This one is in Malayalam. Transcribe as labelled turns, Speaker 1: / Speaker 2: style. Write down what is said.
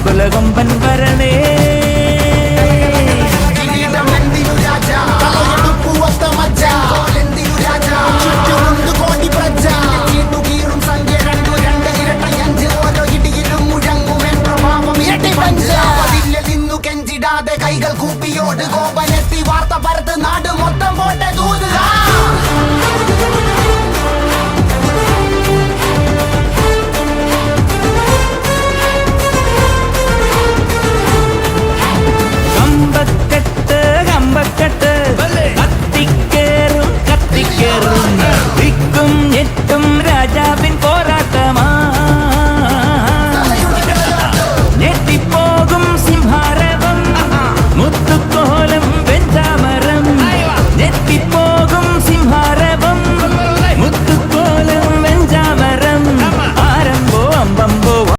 Speaker 1: കുലകൊമ്പൻ വരണേ.
Speaker 2: കൈകൾ കൂപ്പിയോട് കോപനെത്തി വാർത്ത പരത്ത് നാട് മൊത്തം പോട്ടെ.